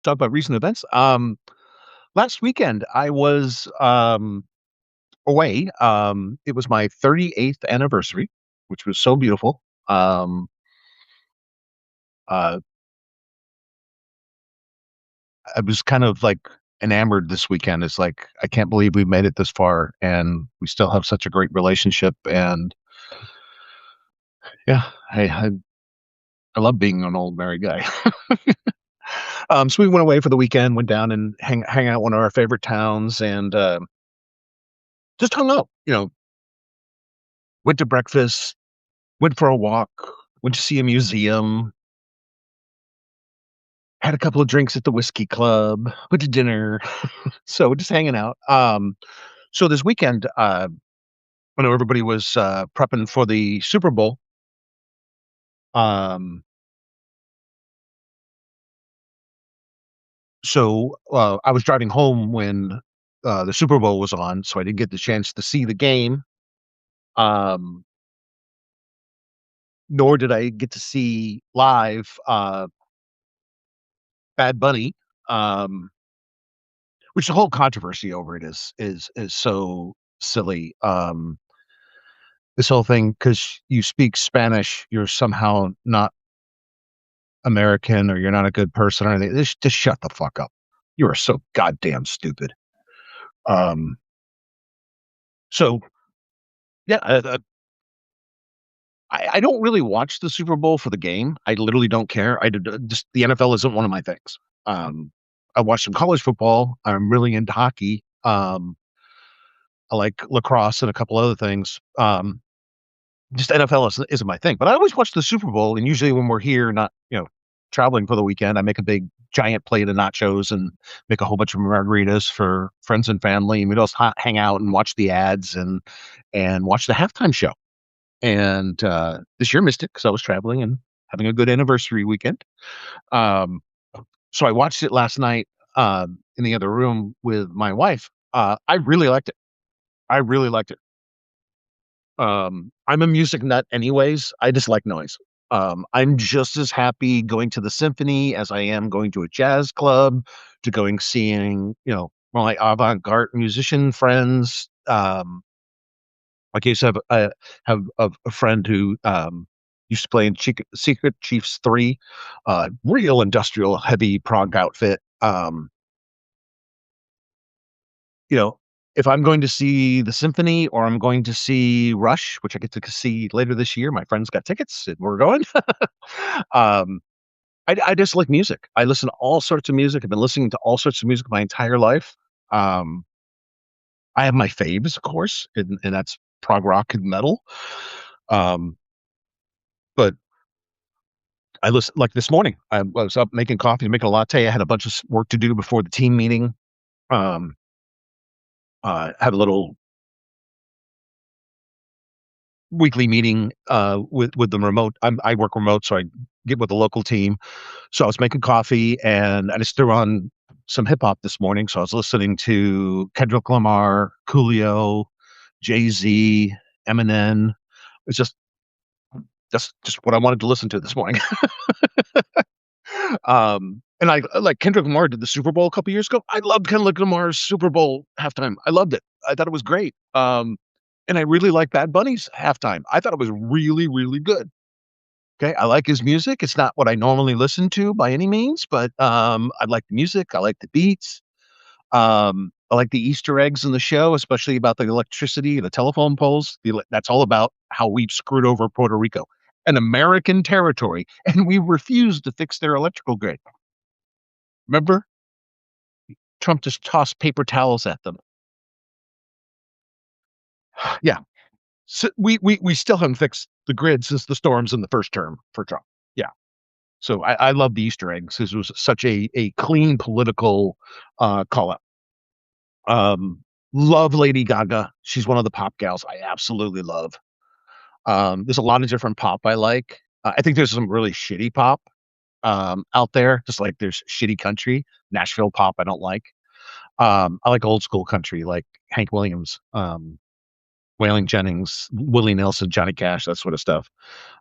Talk about recent events. Last weekend I was away. It was my 38th anniversary, which was so beautiful. Uh, I was kind of like enamored this weekend. It's like I can't believe we made it this far, and we still have such a great relationship. And yeah, I love being an old married guy. So we went away for the weekend, went down and hang out in one of our favorite towns, and just hung out. Went to breakfast, went for a walk, went to see a museum, had a couple of drinks at the whiskey club, went to dinner. So we're just hanging out. So this weekend, I know everybody was prepping for the Super Bowl. Um, so I was driving home when the Super Bowl was on, so I didn't get the chance to see the game. Um, Nor did I get to see live Bad Bunny. Um, which the whole controversy over it is so silly. This whole thing, because you speak Spanish, you're somehow not American or you're not a good person or anything. Just shut the fuck up. You are so goddamn stupid. Um, so yeah, I don't really watch the Super Bowl for the game. I literally don't care. Just the NFL isn't one of my things. Um, I watch some college football. I'm really into hockey. I like lacrosse and a couple other things. Just NFL isn't my thing. But I always watch the Super Bowl, and usually when we're here, not traveling for the weekend, I make a big giant plate of nachos and make a whole bunch of margaritas for friends and family, and we just hang out and watch the ads and watch the halftime show. And this year missed it because I was traveling and having a good anniversary weekend. Um, so I watched it last night in the other room with my wife. I really liked it. I really liked it. I'm a music nut anyways. I just like noise. I'm just as happy going to the symphony as I am going to a jazz club, to going seeing, my avant-garde musician friends. Like I used to have a friend who used to play in Secret Chiefs 3, real industrial heavy prog outfit. You know, if I'm going to see the symphony or I'm going to see Rush, which I get to see later this year, my friend's got tickets and we're going. um, I just like music. I listen to all sorts of music. I've been listening to all sorts of music my entire life. Um, I have my faves, of course, and that's prog rock and metal. Um, but I listen like this morning. I was up making coffee, making a latte. I had a bunch of work to do before the team meeting. Um, had a little weekly meeting with the remote. I work remote, so I get with the local team. So I was making coffee, and I just threw on some hip hop this morning. So I was listening to Kendrick Lamar, Coolio, Jay Z, Eminem. It's just that's just what I wanted to listen to this morning. And I like Kendrick Lamar did the Super Bowl a couple years ago. I loved Kendrick Lamar's Super Bowl halftime. I loved it. I thought it was great. And I really like Bad Bunny's halftime. I thought it was really, really good. Okay, I like his music. It's not what I normally listen to by any means, but I like the music. I like the beats. I like the Easter eggs in the show, especially about the electricity, the telephone poles. That's all about how we've screwed over Puerto Rico, an American territory, and we refused to fix their electrical grid. Remember, Trump just tossed paper towels at them. Yeah, so we still haven't fixed the grid since the storms in the first term for Trump. Yeah. So I love the Easter eggs. This was such a clean political call out. Love Lady Gaga. She's one of the pop gals I absolutely love. There's a lot of different pop I like. I think there's some really shitty pop out there, just like there's shitty country. Nashville pop I don't like. I like old school country, like Hank Williams. Waylon Jennings, Willie Nelson, Johnny Cash, that sort of stuff.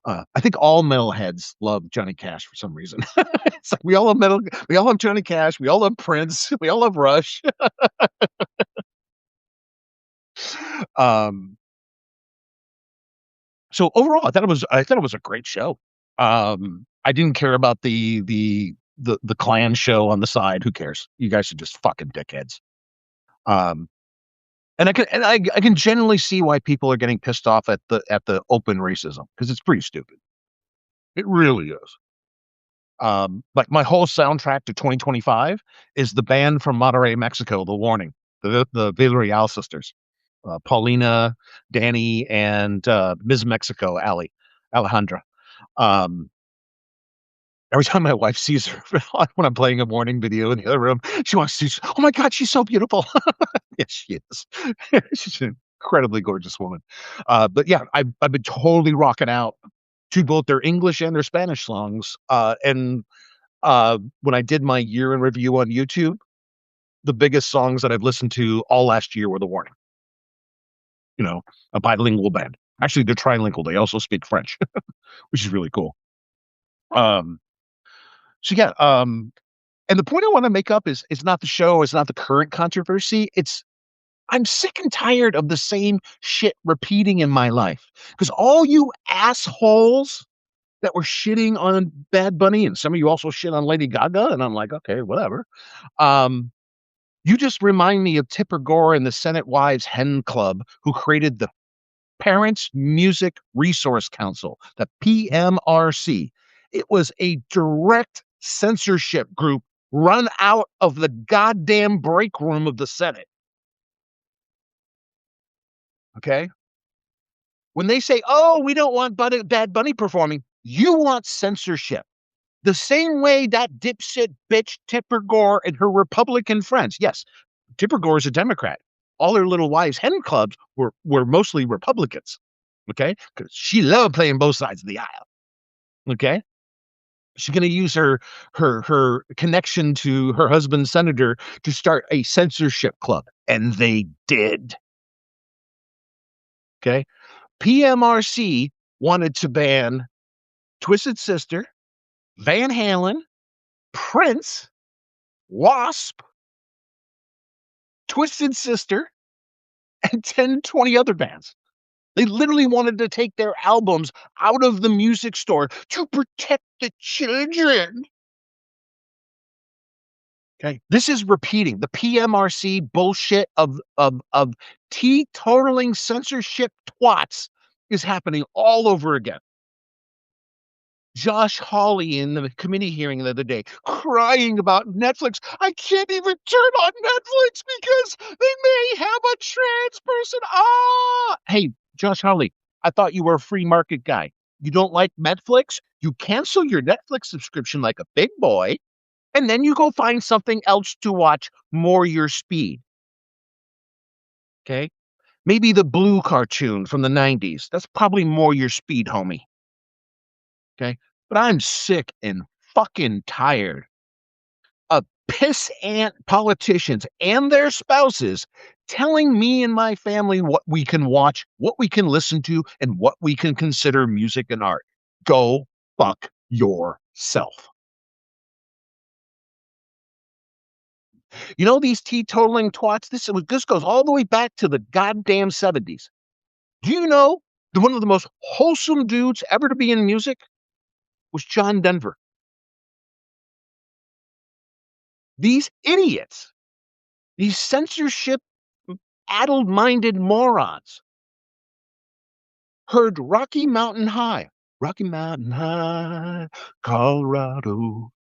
I think all metalheads love Johnny Cash for some reason. It's like we all love metal. We all love Johnny Cash. We all love Prince. We all love Rush. um, so overall, I thought it was a great show. I didn't care about the clan show on the side. Who cares? You guys are just fucking dickheads. Um, and I can generally see why people are getting pissed off at the open racism because it's pretty stupid. It really is. Like my whole soundtrack to 2025 is the band from Monterrey, Mexico, The Warning, the Villarreal sisters, Paulina, Danny, and Ms. Mexico, Alejandra. Um, every time my wife sees her when I'm playing a Warning video in the other room, she wants to. Oh my God, she's so beautiful. Yes, she is. She's an incredibly gorgeous woman. But yeah, I've been totally rocking out to both their English and their Spanish songs. And when I did my year in review on YouTube, the biggest songs that I've listened to all last year were The Warning. You know, a bilingual band. Actually, they're trilingual. They also speak French, which is really cool. Um, so yeah, and the point I want to make up is it's not the show, it's not the current controversy. It's I'm sick and tired of the same shit repeating in my life. Because all you assholes that were shitting on Bad Bunny, and some of you also shit on Lady Gaga, and I'm like, okay, whatever. You just remind me of Tipper Gore and the Senate Wives Hen Club, who created the Parents Music Resource Council, the PMRC. It was a direct censorship group run out of the goddamn break room of the Senate. Okay? When they say, oh, we don't want Bad Bunny performing, you want censorship. The same way that dipshit bitch Tipper Gore and her Republican friends. Yes, Tipper Gore is a Democrat. All her little wives' hen clubs were mostly Republicans. Okay? Because she loved playing both sides of the aisle. Okay? She's going to use her connection to her husband's senator to start a censorship club. And they did. Okay? PMRC wanted to ban Twisted Sister, Van Halen, Prince, Wasp, Twisted Sister, and 10, 20 other bands. They literally wanted to take their albums out of the music store to protect the children. Okay, this is repeating the PMRC bullshit of teetotaling censorship twats is happening all over again. Josh Hawley in the committee hearing the other day crying about Netflix. I can't even turn on Netflix because they may have a trans person. Ah, hey, Josh Hawley, I thought you were a free market guy. You don't like Netflix? You cancel your Netflix subscription like a big boy, and then you go find something else to watch more your speed. Okay? Maybe the Blue cartoon from the 90s. That's probably more your speed, homie. Okay? But I'm sick and fucking tired of pissant politicians and their spouses telling me and my family what we can watch, what we can listen to, and what we can consider music and art. Go fuck yourself. You know these teetotaling twats? This goes all the way back to the goddamn 70s. Do you know one of the most wholesome dudes ever to be in music was John Denver? These idiots, these censorship addled-minded morons heard Rocky Mountain High, Colorado,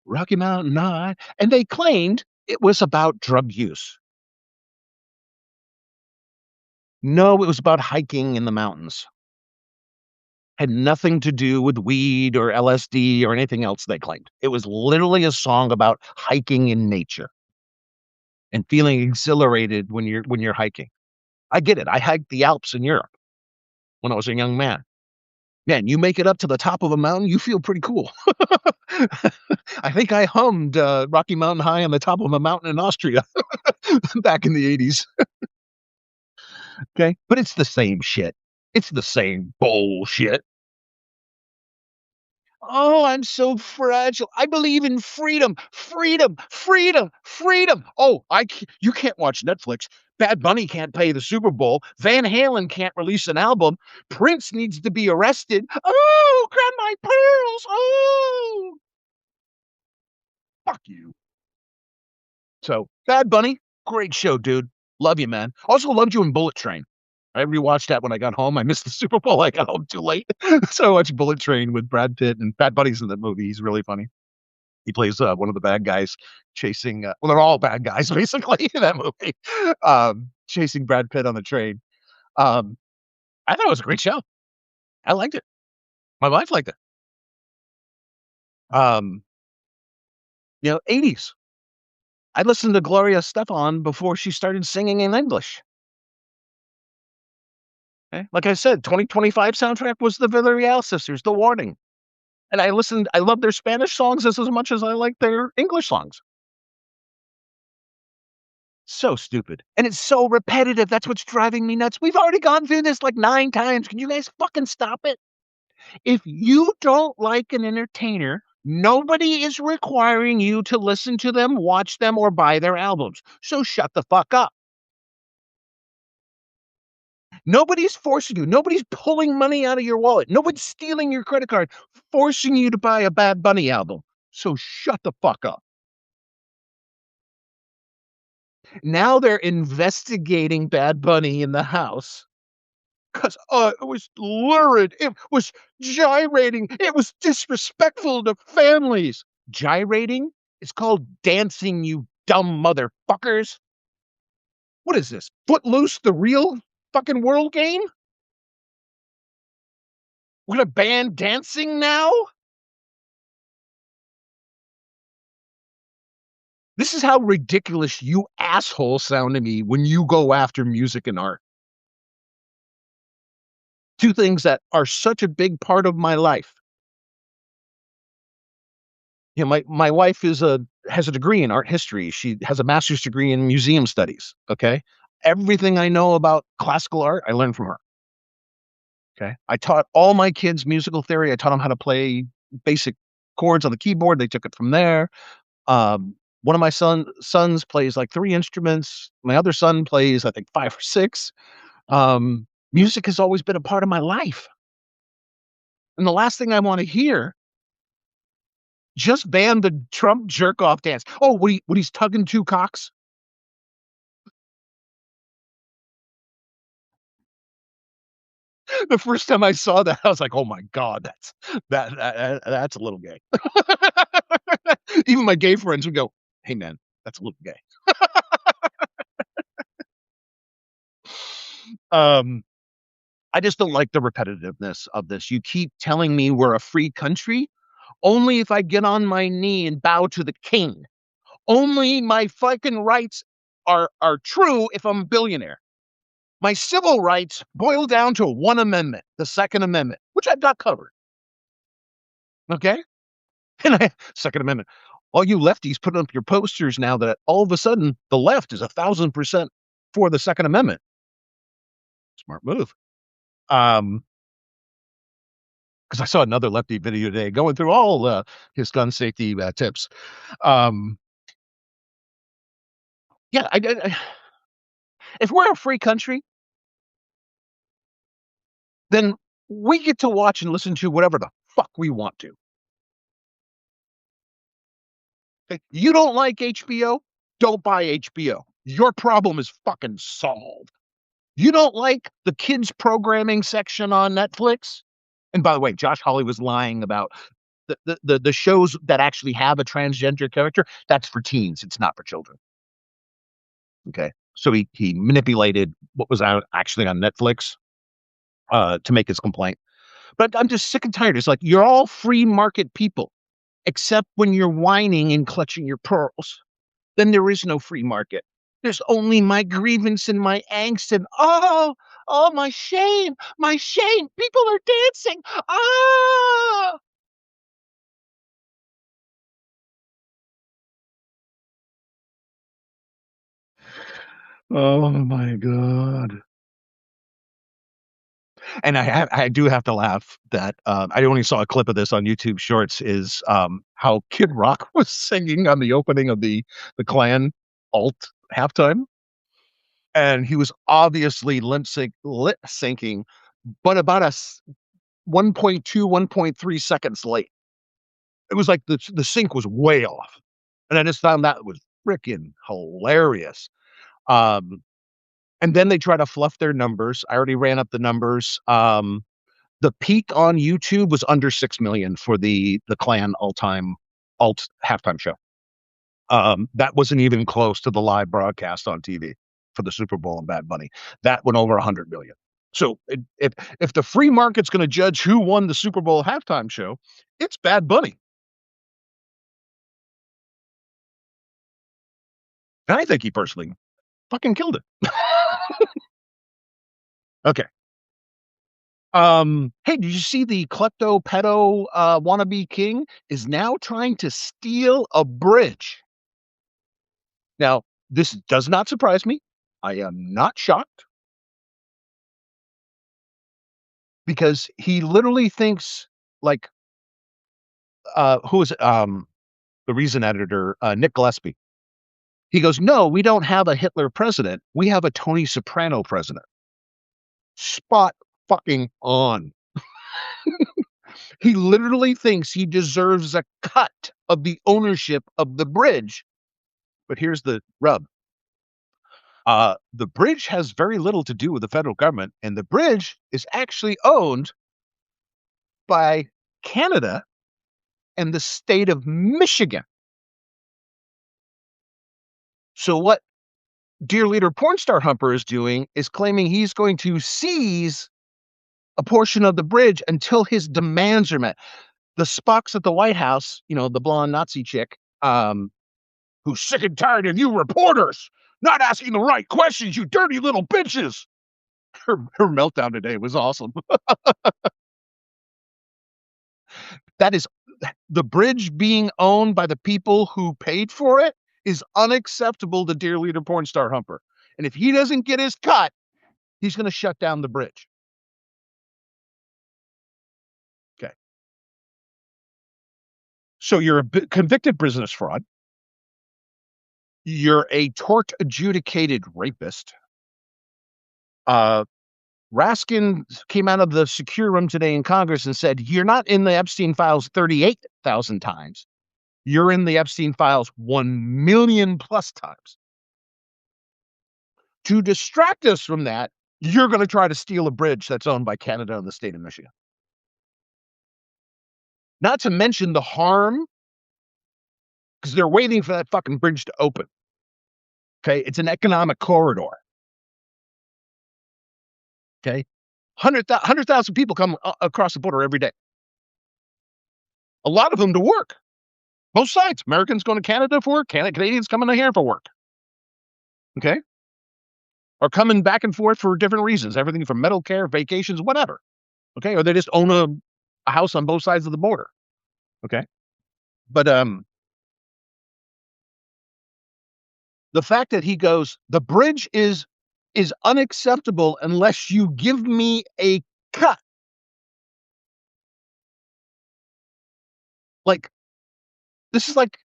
Rocky Mountain High, and they claimed it was about drug use. No, it was about hiking in the mountains. Had nothing to do with weed or LSD or anything else they claimed. It was literally a song about hiking in nature and feeling exhilarated when you're hiking. I get it. I hiked the Alps in Europe when I was a young man. Man, you make it up to the top of a mountain, you feel pretty cool. I think I hummed Rocky Mountain High on the top of a mountain in Austria back in the 80s. Okay, but it's the same shit. It's the same bullshit. Oh, I'm so fragile. I believe in freedom, freedom, freedom, freedom. Oh, you can't watch Netflix. Bad Bunny can't play the Super Bowl. Van Halen can't release an album. Prince needs to be arrested. Oh, grab my pearls. Oh, fuck you. So, Bad Bunny, great show, dude. Love you, man. Also loved you in Bullet Train. I rewatched that when I got home. I missed the Super Bowl. I got home too late. So I watched Bullet Train with Brad Pitt, and Bad Bunny's in that movie. He's really funny. He plays one of the bad guys chasing, well, they're all bad guys basically in that movie, chasing Brad Pitt on the train. Um, I thought it was a great show. I liked it. My wife liked it. Um, 80s. I listened to Gloria Estefan before she started singing in English. Okay? Like I said, 2025 soundtrack was the Villarreal sisters, The Warning. And I love their Spanish songs as much as I like their English songs. So stupid. And it's so repetitive. That's what's driving me nuts. We've already gone through this like 9 times. Can you guys fucking stop it? If you don't like an entertainer, nobody is requiring you to listen to them, watch them, or buy their albums. So shut the fuck up. Nobody's forcing you. Nobody's pulling money out of your wallet. Nobody's stealing your credit card, forcing you to buy a Bad Bunny album. So shut the fuck up. Now they're investigating Bad Bunny in the house. 'Cause, it was lurid, it was gyrating, it was disrespectful to families. Gyrating? It's called dancing, you dumb motherfuckers. What is this? Footloose, the real fucking world game? We're gonna ban dancing now? This is how ridiculous you assholes sound to me when you go after music and art. 2 things that are such a big part of my life. My wife has a degree in art history. She has a master's degree in museum studies, okay? Everything I know about classical art, I learned from her, okay? I taught all my kids musical theory. I taught them how to play basic chords on the keyboard. They took it from there. One of my sons plays like 3 instruments. My other son plays, I think, 5 or 6. Music has always been a part of my life. And the last thing I wanna hear, just ban the Trump jerk off dance. Oh, when he's tugging 2 cocks? The first time I saw that, I was like, "Oh my god, that's a little gay." Even my gay friends would go, "Hey, man, that's a little gay." Um, I just don't like the repetitiveness of this. You keep telling me we're a free country, only if I get on my knee and bow to the king. Only my fucking rights are true if I'm a billionaire. My civil rights boil down to one amendment, the Second Amendment, which I've got covered, okay? And Second Amendment. All you lefties putting up your posters now that all of a sudden the left is 1,000% for the Second Amendment. Smart move. Because I saw another lefty video today going through all his gun safety tips. Um, yeah, if we're a free country, then we get to watch and listen to whatever the fuck we want to. Okay? You don't like HBO? Don't buy HBO. Your problem is fucking solved. You don't like the kids programming section on Netflix? And by the way, Josh Hawley was lying about the shows that actually have a transgender character. That's for teens. It's not for children. Okay. So he manipulated what was out actually on Netflix to make his complaint. But I'm just sick and tired. It's like you're all free market people, except when you're whining and clutching your pearls. Then there is no free market. There's only my grievance and my angst and oh, my shame, my shame. People are dancing. Ah, oh my god. And I do have to laugh that I only saw a clip of this on YouTube Shorts. Is how Kid Rock was singing on the opening of the Clan alt halftime, and he was obviously lip syncing, but about 1.2, 1.3 seconds late. It was like the sync was way off, and I just found that was freaking hilarious. Um, and then they try to fluff their numbers. I already ran up the numbers. The peak on YouTube was under 6 million for the Clan all-time alt halftime show. That wasn't even close to the live broadcast on TV for the Super Bowl and Bad Bunny. That went over 100 million. So if the free market's going to judge who won the Super Bowl halftime show, it's Bad Bunny. And I think he personally fucking killed it. Okay. Hey, did you see the klepto pedo wannabe king is now trying to steal a bridge? Now, this does not surprise me. I am not shocked because he literally thinks like who is it? The Reason editor, Nick Gillespie. He goes, "No, we don't have a Hitler president. We have a Tony Soprano president." Spot fucking on. He literally thinks he deserves a cut of the ownership of the bridge. But here's the rub. The bridge has very little to do with the federal government, and the bridge is actually owned by Canada and the state of Michigan. So what Dear Leader Pornstar Humper is doing is claiming he's going to seize a portion of the bridge until his demands are met. The Spocks at the White House, the blonde Nazi chick, who's sick and tired of you reporters not asking the right questions, you dirty little bitches. Her meltdown today was awesome. That is the bridge being owned by the people who paid for it is unacceptable to Dear Leader Pornstar Humper. And if he doesn't get his cut, he's going to shut down the bridge. Okay. So you're a convicted business fraud. You're a tort adjudicated rapist. Raskin came out of the secure room today in Congress and said, you're not in the Epstein files 38,000 times. You're in the Epstein files 1 million plus times. To distract us from that, you're going to try to steal a bridge that's owned by Canada and the state of Michigan. Not to mention the harm, because they're waiting for that fucking bridge to open. Okay, it's an economic corridor. Okay, 100,000 people come across the border every day. A lot of them to work. Both sides. Americans going to Canada for work. Canadians coming to here for work. Okay, or coming back and forth for different reasons. Everything from medical care, vacations, whatever. Okay, or they just own a house on both sides of the border. Okay, but the fact that he goes, the bridge is unacceptable unless you give me a cut. Like, this is like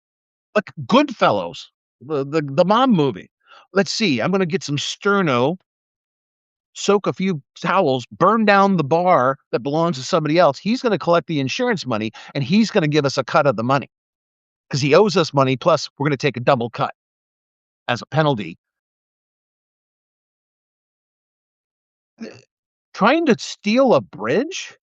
Goodfellas, the mom movie. Let's see, I'm going to get some sterno, soak a few towels, burn down the bar that belongs to somebody else. He's going to collect the insurance money, and he's going to give us a cut of the money because he owes us money. Plus, we're going to take a double cut as a penalty. Trying to steal a bridge?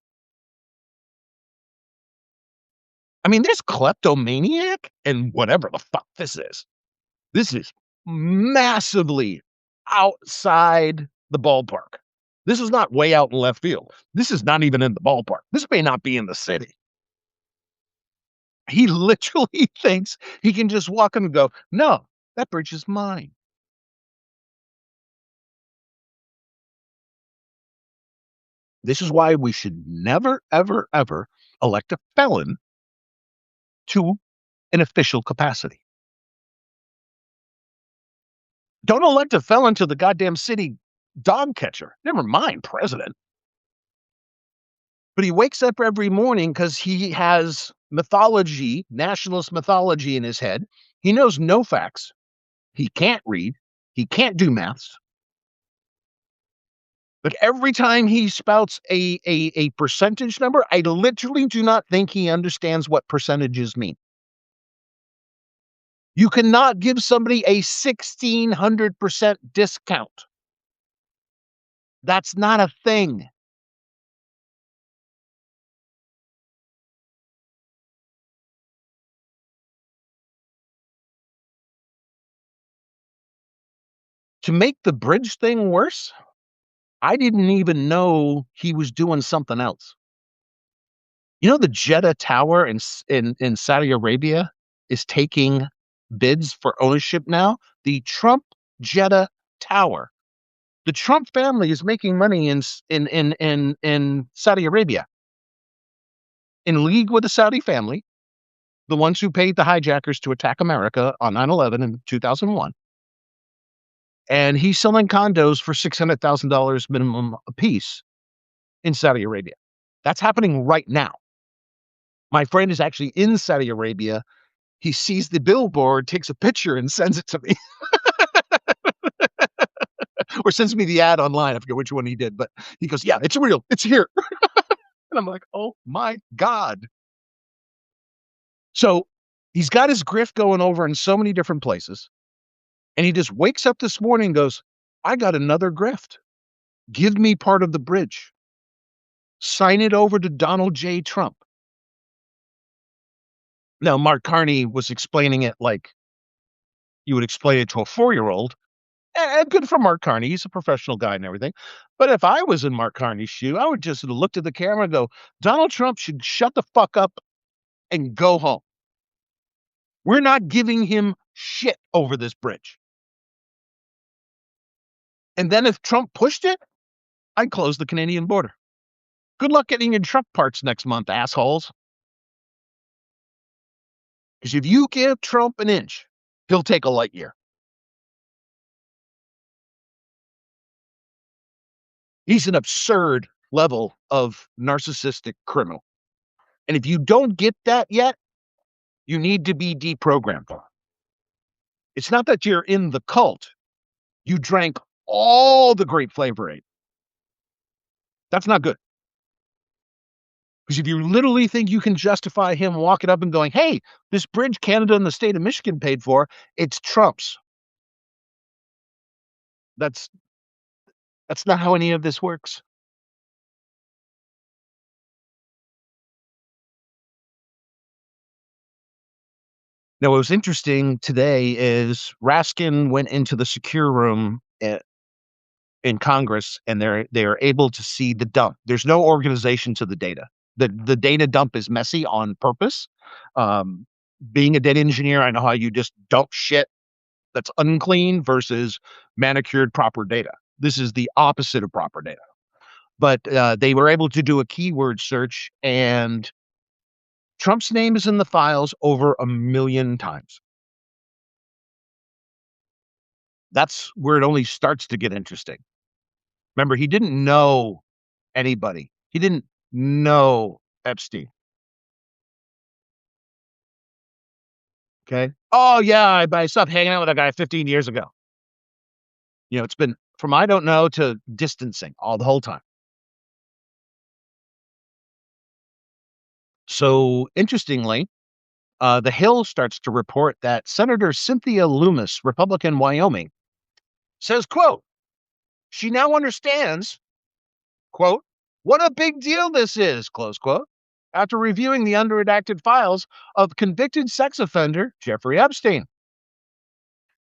I mean, this kleptomaniac and whatever the fuck this is massively outside the ballpark. This is not way out in left field. This is not even in the ballpark. This may not be in the city. He literally thinks he can just walk in and go, no, that bridge is mine. This is why we should never, ever, ever elect a felon to an official capacity. Don't elect a felon to the goddamn city dog catcher. Never mind president. But he wakes up every morning because he has mythology, nationalist mythology in his head. He knows no facts. He can't read. He can't do maths. But every time he spouts a percentage number, I literally do not think he understands what percentages mean. You cannot give somebody a 1,600% discount. That's not a thing. To make the bridge thing worse, I didn't even know he was doing something else. You know, the Jeddah Tower in Saudi Arabia is taking bids for ownership now? The Trump Jeddah Tower. The Trump family is making money in Saudi Arabia, in league with the Saudi family, the ones who paid the hijackers to attack America on 9/11 in 2001. And he's selling condos for $600,000 minimum a piece in Saudi Arabia. That's happening right now. My friend is actually in Saudi Arabia. He sees the billboard, takes a picture, and sends it to me, or sends me the ad online. I forget which one he did, but he goes, "Yeah, it's real. It's here." And I'm like, "Oh my God." So he's got his grift going over in so many different places. And he just wakes up this morning and goes, I got another grift. Give me part of the bridge. Sign it over to Donald J. Trump. Now, Mark Carney was explaining it like you would explain it to a 4-year-old. And good for Mark Carney. He's a professional guy and everything. But if I was in Mark Carney's shoe, I would just look at the camera and go, Donald Trump should shut the fuck up and go home. We're not giving him shit over this bridge. And then if Trump pushed it, I'd close the Canadian border. Good luck getting your truck parts next month, assholes. Because if you give Trump an inch, he'll take a light year. He's an absurd level of narcissistic criminal. And if you don't get that yet, you need to be deprogrammed. It's not that you're in the cult. You drank all the grape flavor aid. That's not good. Because if you literally think you can justify him walking up and going, hey, this bridge Canada and the state of Michigan paid for, it's Trump's. That's not how any of this works. Now, what was interesting today is Raskin went into the secure room in Congress, and they are able to see the dump. There's no organization to the data. The data dump is messy on purpose. Um, Being a data engineer, I know how you just dump shit that's unclean versus manicured proper data. This is the opposite of proper data. But they were able to do a keyword search, and Trump's name is in the files over 1,000,000 times. That's where it only starts to get interesting. Remember, he didn't know anybody. He didn't know Epstein. Okay. Oh yeah, I stopped hanging out with that guy 15 years ago. You know, it's been from I don't know to distancing all the whole time. So interestingly, the Hill starts to report that Senator Cynthia Loomis, Republican, Wyoming, says, quote, she now understands, quote, what a big deal this is, close quote, after reviewing the unredacted files of convicted sex offender Jeffrey Epstein.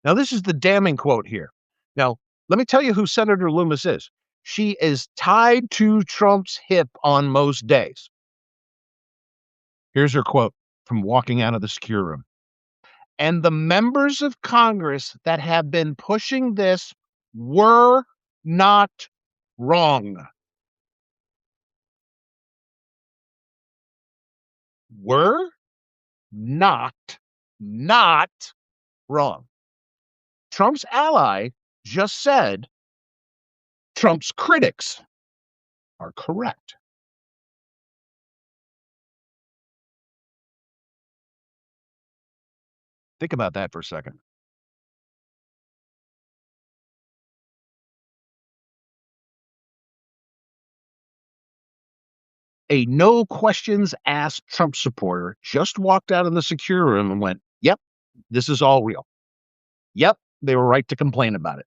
Now, this is the damning quote here. Now, let me tell you who Senator Loomis is. She is tied to Trump's hip on most days. Here's her quote from walking out of the secure room. And the members of Congress that have been pushing this were not wrong. Were not wrong. Trump's ally just said Trump's critics are correct. Think about that for a second. A no questions asked Trump supporter just walked out of the secure room and went, "Yep, this is all real. Yep, they were right to complain about it."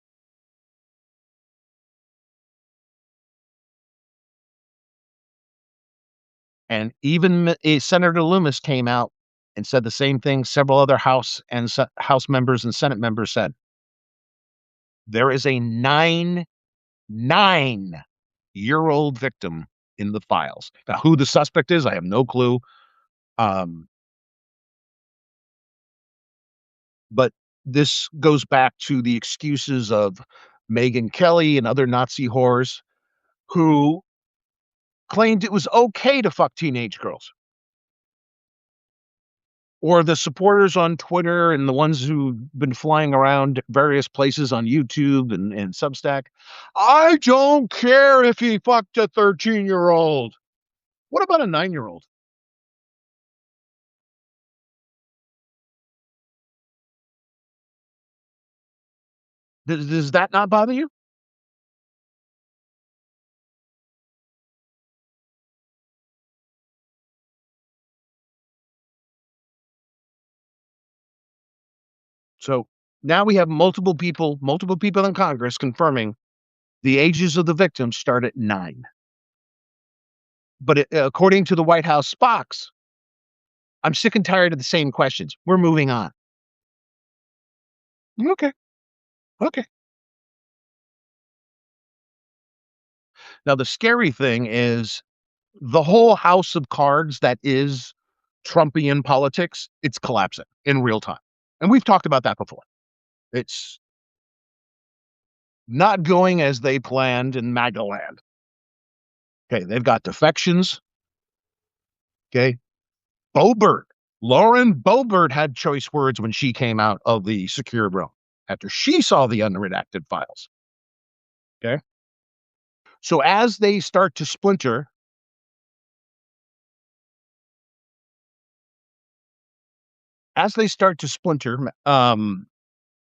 And even Senator Loomis came out and said the same thing several other House members and Senate members said. There is a 9 year old victim in the files. Now, who the suspect is, I have no clue. Um, but this goes back to the excuses of Megyn Kelly and other Nazi whores who claimed it was okay to fuck teenage girls. Or the supporters on Twitter and the ones who've been flying around various places on YouTube and Substack. I don't care if he fucked a 13-year-old. What about a 9-year-old? Does that not bother you? So now we have multiple people in Congress confirming the ages of the victims start at 9. But according to the White House Spocks, I'm sick and tired of the same questions. We're moving on. Okay. Okay. Now, the scary thing is the whole house of cards that is Trumpian politics, it's collapsing in real time. And we've talked about that before. It's not going as they planned in MAGA land. Okay, they've got defections. Okay, Boebert, Lauren Boebert had choice words when she came out of the secure room after she saw the unredacted files. Okay, so as they start to splinter,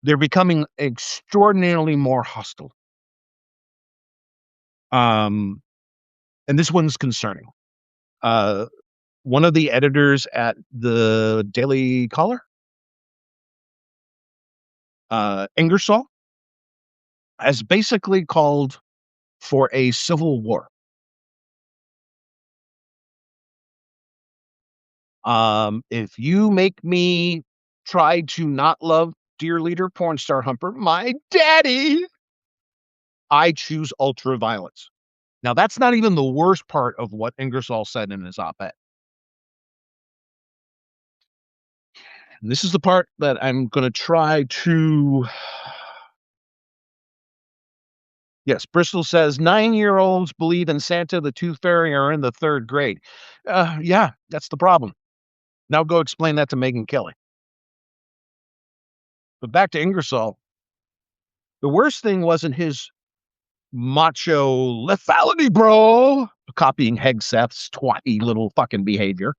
they're becoming extraordinarily more hostile. And this one's concerning. Uh, one of the editors at the Daily Caller, Ingersoll, has basically called for a civil war. If you make me try to not love dear leader porn star Humper, my daddy, I choose ultra violence. Now, that's not even the worst part of what Ingersoll said in his op-ed. And this is the part that I'm going to try to. Yes, Bristol says 9-year-olds believe in Santa the Tooth Fairy are in the 3rd grade. Yeah, that's the problem. Now go explain that to Megyn Kelly. But back to Ingersoll. The worst thing wasn't his macho lethality, bro, copying Hegseth's twatty little fucking behavior.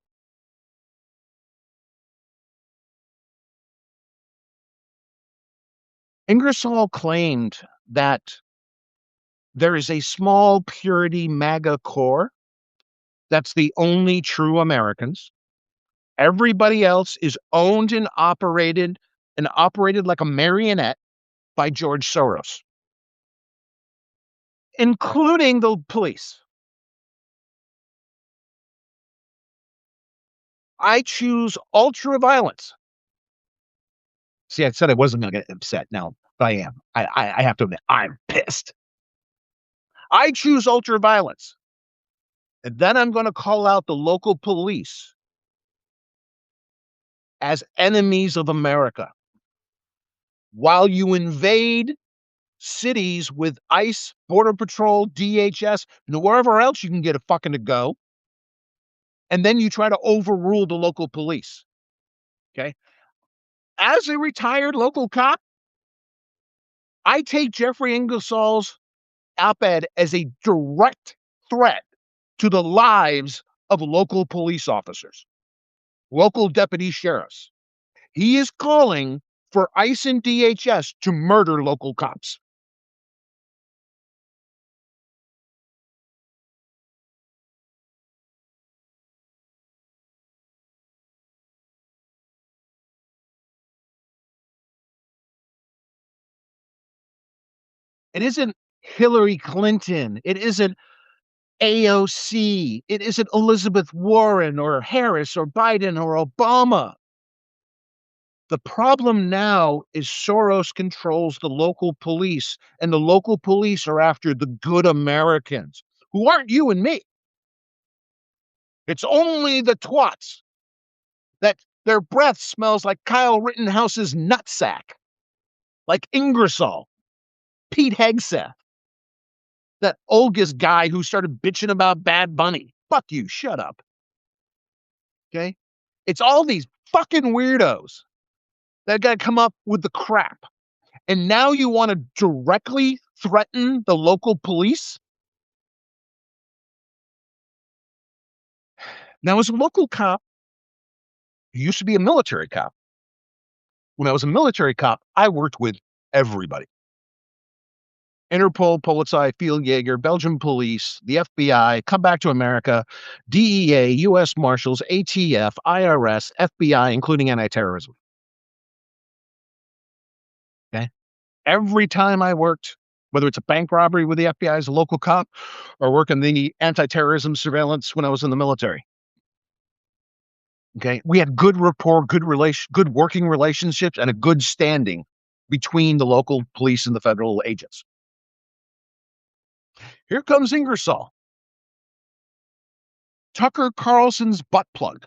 Ingersoll claimed that there is a small purity MAGA core that's the only true Americans. Everybody else is owned and operated like a marionette by George Soros, including the police. I choose ultra violence. See, I said I wasn't going to get upset now, but I am. I have to admit, I'm pissed. I choose ultra violence. And then I'm going to call out the local police as enemies of America while you invade cities with ICE, Border Patrol, DHS, and wherever else you can get a fucking to go. And then you try to overrule the local police. Okay. As a retired local cop, I take Jeffrey Ingersoll's op-ed as a direct threat to the lives of local police officers, local deputy sheriffs. He is calling for ICE and DHS to murder local cops. It isn't Hillary Clinton. It isn't AOC. It isn't Elizabeth Warren or Harris or Biden or Obama. The problem now is Soros controls the local police, and the local police are after the good Americans, who aren't you and me. It's only the twats that their breath smells like Kyle Rittenhouse's nutsack, like Ingersoll, Pete Hegseth, that Olga's guy who started bitching about Bad Bunny. Fuck you, shut up. Okay? It's all these fucking weirdos that got to come up with the crap. And now you want to directly threaten the local police? Now, as a local cop, you used to be a military cop. When I was a military cop, I worked with everybody. Interpol, Polizei, Fieldjäger, Belgian police, the FBI, come back to America, DEA, U.S. Marshals, ATF, IRS, FBI, including anti-terrorism. Okay? Every time I worked, whether it's a bank robbery with the FBI as a local cop or working the anti-terrorism surveillance when I was in the military. Okay? We had good rapport, good working relationships, and a good standing between the local police and the federal agents. Here comes Ingersoll. Tucker Carlson's butt plug.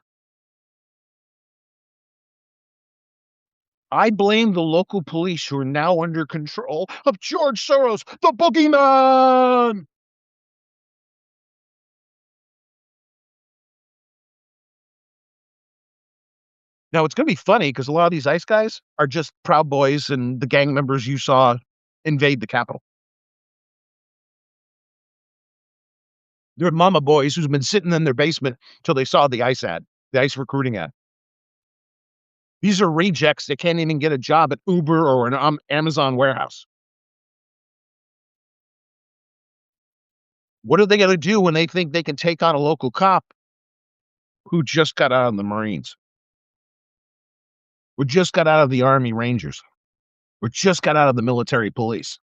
I blame the local police who are now under control of George Soros, the boogeyman. Now, it's going to be funny because a lot of these ICE guys are just Proud Boys and the gang members you saw invade the Capitol. They're mama boys who's been sitting in their basement till they saw the ICE ad, the ICE recruiting ad. These are rejects that can't even get a job at Uber or an Amazon warehouse. What are they going to do when they think they can take on a local cop who just got out of the Marines? Who just got out of the Army Rangers? Or just got out of the military police?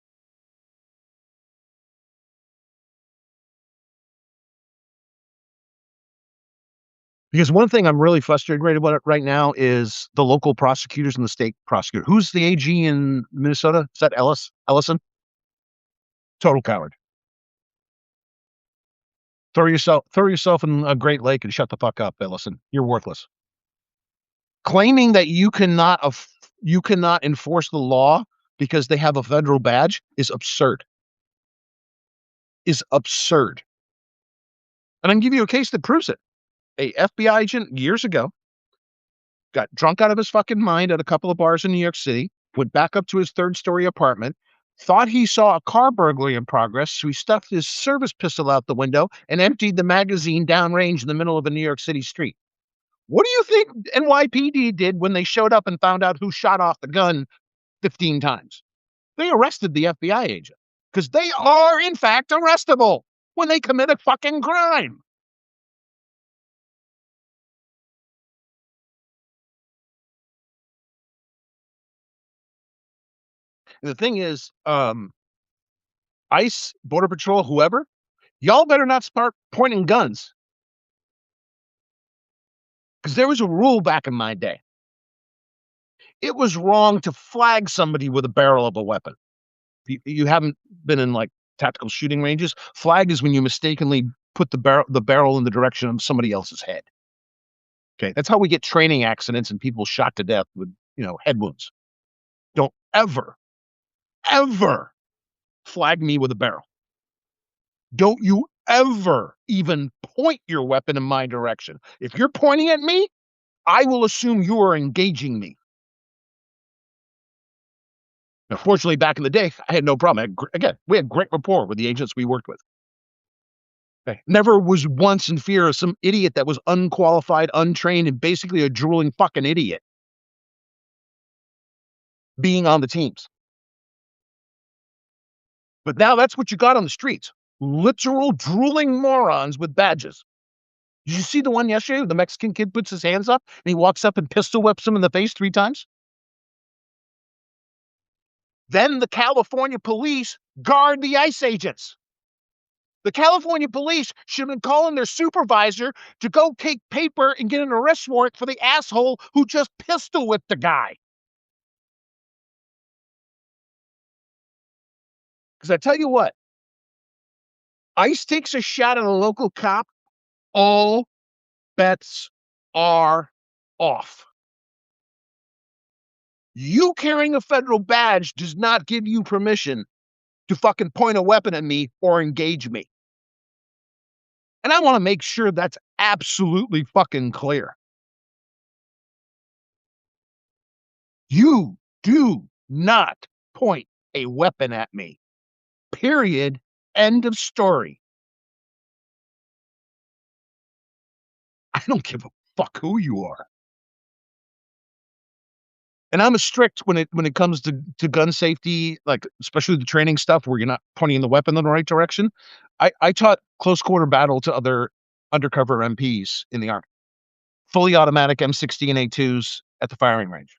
Because one thing I'm really frustrated about it right now is the local prosecutors and the state prosecutor. Who's the AG in Minnesota? Is that Ellison? Total coward. Throw yourself in a Great Lake and shut the fuck up, Ellison. You're worthless. Claiming that you cannot enforce the law because they have a federal badge is absurd. Is absurd. And I can give you a case that proves it. A FBI agent years ago got drunk out of his fucking mind at a couple of bars in New York City, went back up to his third-story apartment, thought he saw a car burglary in progress, so he stuffed his service pistol out the window and emptied the magazine downrange in the middle of a New York City street. What do you think NYPD did when they showed up and found out who shot off the gun 15 times? They arrested the FBI agent because they are, in fact, arrestable when they commit a fucking crime. And the thing is, ICE, Border Patrol, whoever, y'all better not start pointing guns. Because there was a rule back in my day. It was wrong to flag somebody with a barrel of a weapon. You haven't been in like tactical shooting ranges. Flag is when you mistakenly put the barrel in the direction of somebody else's head. Okay, that's how we get training accidents and people shot to death with head wounds. Don't ever flag me with a barrel. Don't you ever even point your weapon in my direction. If you're pointing at me, I will assume you are engaging me. Now, fortunately, back in the day, I had no problem. We had great rapport with the agents we worked with. Okay. Never was once in fear of some idiot that was unqualified, untrained, and basically a drooling fucking idiot. being on the teams. But now that's what you got on the streets. Literal drooling morons with badges. Did you see the one yesterday? The Mexican kid puts his hands up and he walks up and pistol whips him in the face 3 times. Then the California police guard the ICE agents. The California police should have been calling their supervisor to go take paper and get an arrest warrant for the asshole who just pistol whipped the guy. Because I tell you what, ICE takes a shot at a local cop, all bets are off. You carrying a federal badge does not give you permission to fucking point a weapon at me or engage me. And I want to make sure that's absolutely fucking clear. You do not point a weapon at me. Period. End of story. I don't give a fuck who you are. And I'm strict when it comes to gun safety, like especially the training stuff where you're not pointing the weapon in the right direction. I taught close quarter battle to other undercover MPs in the Army. Fully automatic M16 A2s at the firing range.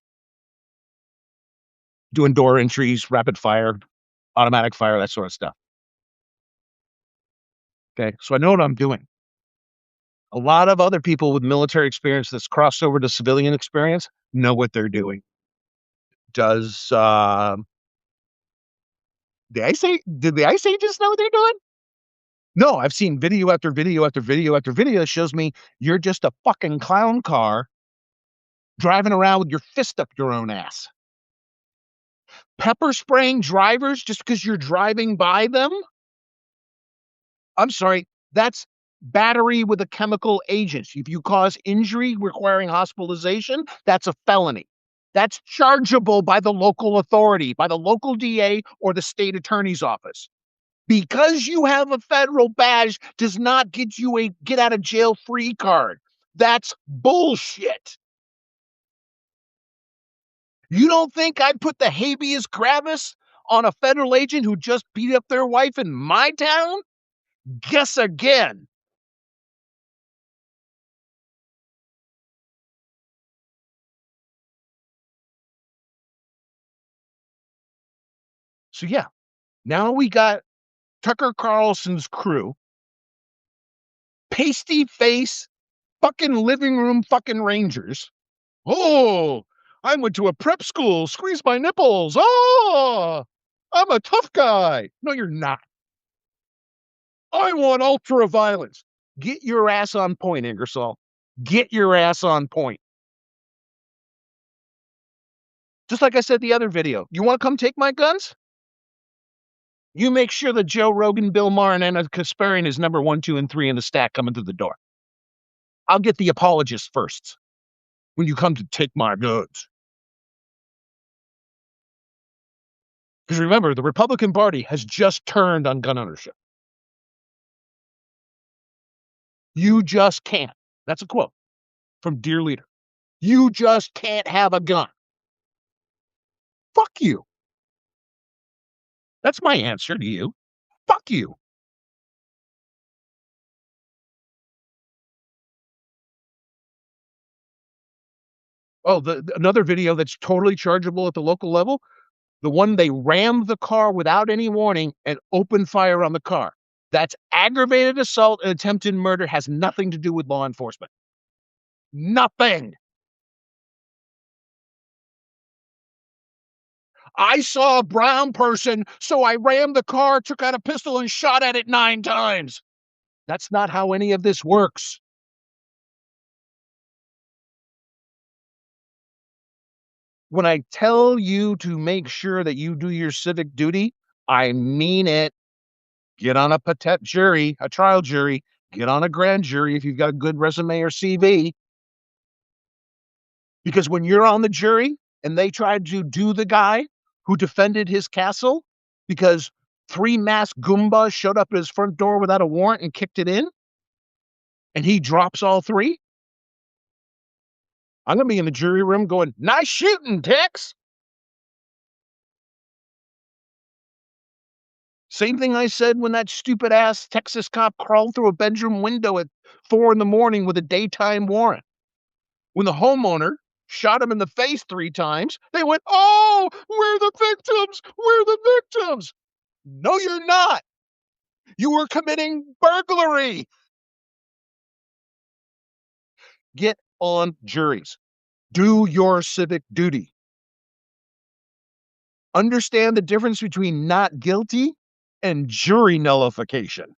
Doing door entries, rapid fire, automatic fire, that sort of stuff. Okay, so I know what I'm doing. A lot of other people with military experience that's crossed over to civilian experience know what they're doing. Does did the ICE agents know what they're doing? No, I've seen video after video after video after video that shows me you're just a fucking clown car driving around with your fist up your own ass. Pepper spraying drivers just because you're driving by them? I'm sorry, that's battery with a chemical agent. If you cause injury requiring hospitalization, that's a felony. That's chargeable by the local authority, by the local DA or the state attorney's office. Because you have a federal badge does not get you a get out of jail free card. That's bullshit. You don't think I'd put the habeas corpus on a federal agent who just beat up their wife in my town? Guess again. So yeah, now we got Tucker Carlson's crew, pasty face, fucking living room fucking rangers. Oh, I went to a prep school, squeeze my nipples. Oh, I'm a tough guy. No, you're not. I want ultra violence. Get your ass on point, Ingersoll. Get your ass on point. Just like I said the other video. You want to come take my guns? You make sure that Joe Rogan, Bill Maher, and Anna Kasparian is number 1, 2, and 3 in the stack coming through the door. I'll get the apologists first when you come to take my guns. Because remember, the Republican Party has just turned on gun ownership. You just can't. That's a quote from Dear Leader. You just can't have a gun. Fuck you. That's my answer to you. Fuck you. Oh, another video that's totally chargeable at the local level. The one they rammed the car without any warning and opened fire on the car. That's aggravated assault and attempted murder, has nothing to do with law enforcement. Nothing. I saw a brown person, so I rammed the car, took out a pistol, and shot at it 9 times. That's not how any of this works. When I tell you to make sure that you do your civic duty, I mean it. Get on a patet jury, a trial jury, get on a grand jury if you've got a good resume or CV. Because when you're on the jury and they tried to do the guy who defended his castle because 3 masked Goombas showed up at his front door without a warrant and kicked it in, and he drops all 3, I'm going to be in the jury room going, nice shooting, Tex. Same thing I said when that stupid ass Texas cop crawled through a bedroom window at 4 in the morning with a daytime warrant. When the homeowner shot him in the face 3 times, they went, "Oh, we're the victims. We're the victims." No, you're not. You were committing burglary. Get on juries. Do your civic duty. Understand the difference between not guilty and jury nullification.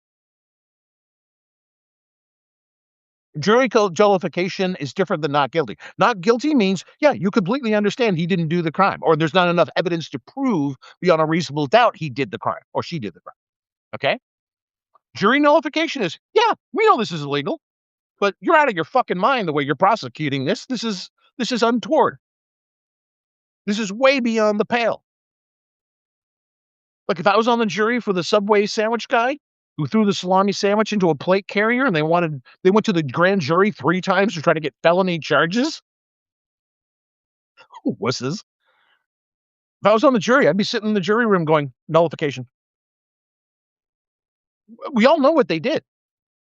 Jury nullification is different than not guilty. Not guilty means, yeah, you completely understand he didn't do the crime, or there's not enough evidence to prove beyond a reasonable doubt he did the crime or she did the crime. Okay? Jury nullification is, yeah, we know this is illegal, but you're out of your fucking mind the way you're prosecuting this. This is untoward. This is way beyond the pale. Like if I was on the jury for the Subway sandwich guy who threw the salami sandwich into a plate carrier and they went to the grand jury 3 times to try to get felony charges. Wusses. If I was on the jury, I'd be sitting in the jury room going, nullification. We all know what they did.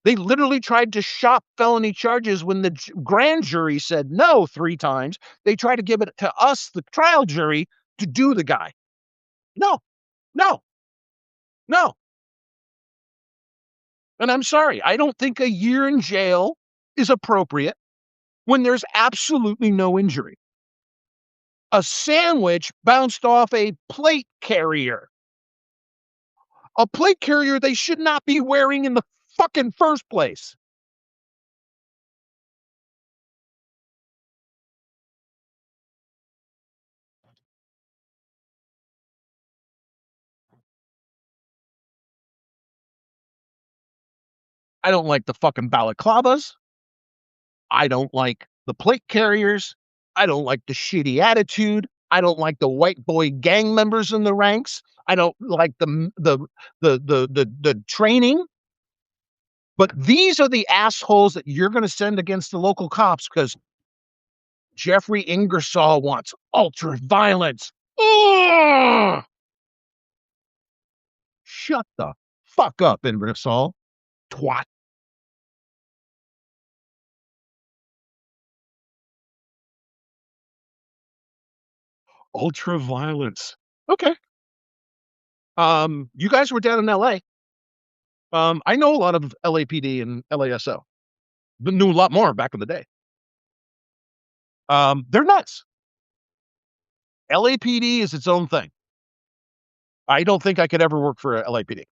They literally tried to shop felony charges when the grand jury said no 3 times. They tried to give it to us, the trial jury, to do the guy. No, no, no. And I'm sorry, I don't think a year in jail is appropriate when there's absolutely no injury. A sandwich bounced off a plate carrier. A plate carrier they should not be wearing in the fucking first place. I don't like the fucking balaclavas. I don't like the plate carriers. I don't like the shitty attitude. I don't like the white boy gang members in the ranks. I don't like the training. But these are the assholes that you're going to send against the local cops because Jeffrey Ingersoll wants ultra violence. Ugh! Shut the fuck up, Ingersoll. Twat. Ultra violence. Okay. You guys were down in LA. I know a lot of LAPD and LASO, but knew a lot more back in the day. They're nuts. LAPD is its own thing. I don't think I could ever work for LAPD.